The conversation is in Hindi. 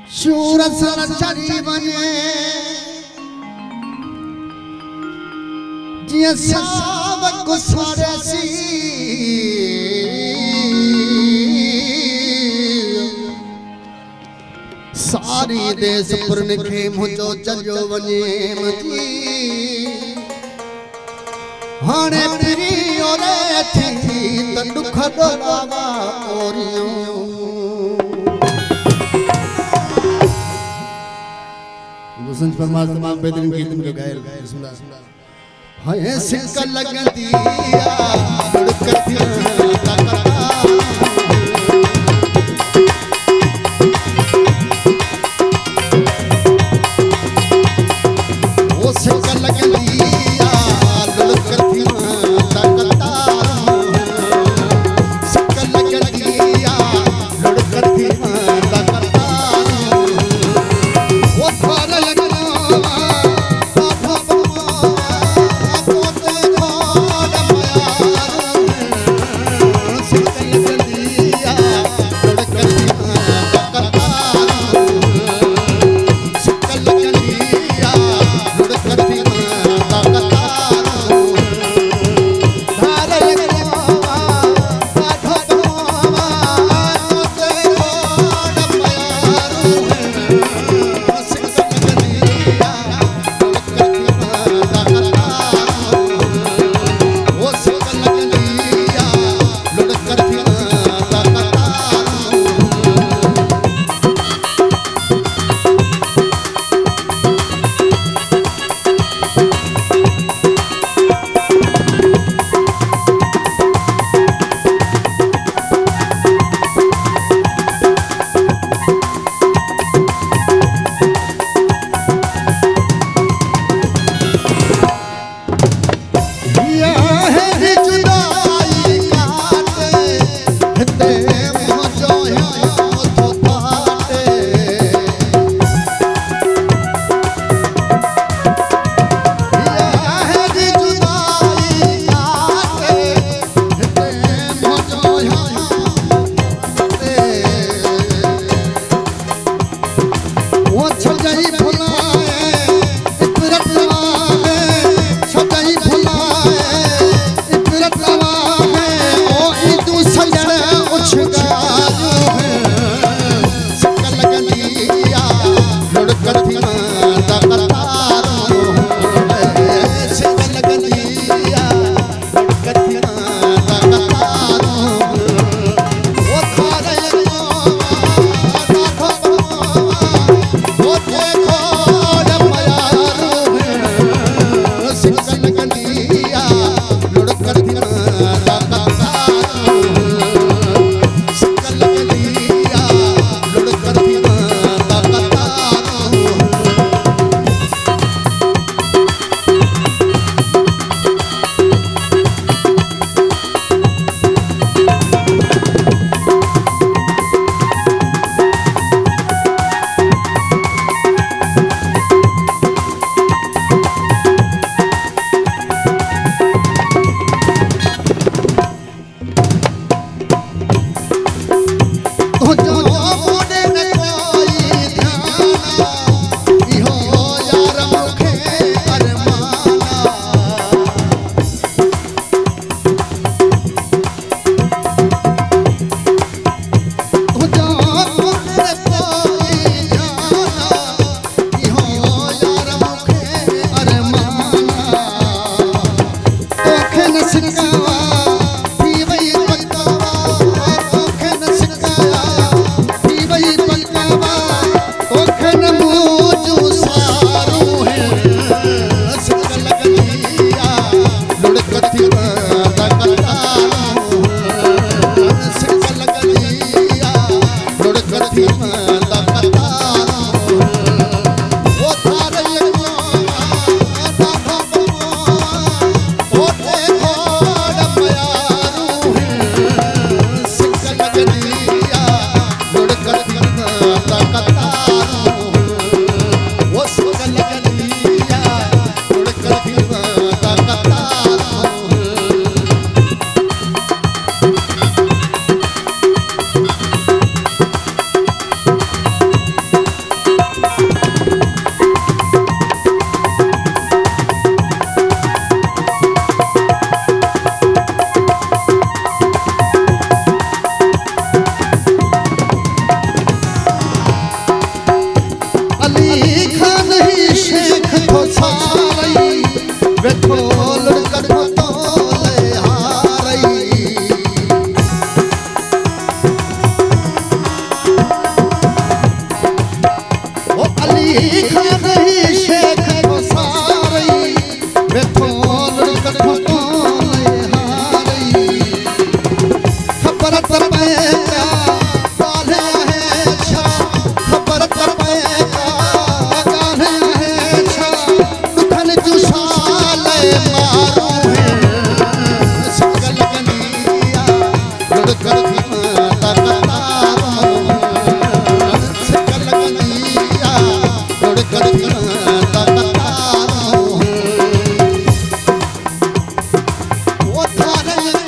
सूरज चढ़ी वञे जीअं सावक सारसी सारी देश पुरन खे मुंहिंजो चलियो वञे मची हाणे पिरी ओरे थी त दुख ॾोलावा ओरियूं संज परमार तमाम बेहतरीन गीत में गायल हाय सिक लगंदी दुड़कती ओ सिक लगंदी दुड़कती तकता सिक लगंदी दुड़कती तकता ओ थार वेठो सारई वेठो लड़कत तो ले हारई ओ अली खान ही शेख को सारई वेठो लड़कत तो ले हारई खबर तरपे का काले है छा खबर तरपे का काले है छा दुखन जुसाले मारो है सकल गनिया लड़कत सकल गनिया लड़कत वो थारे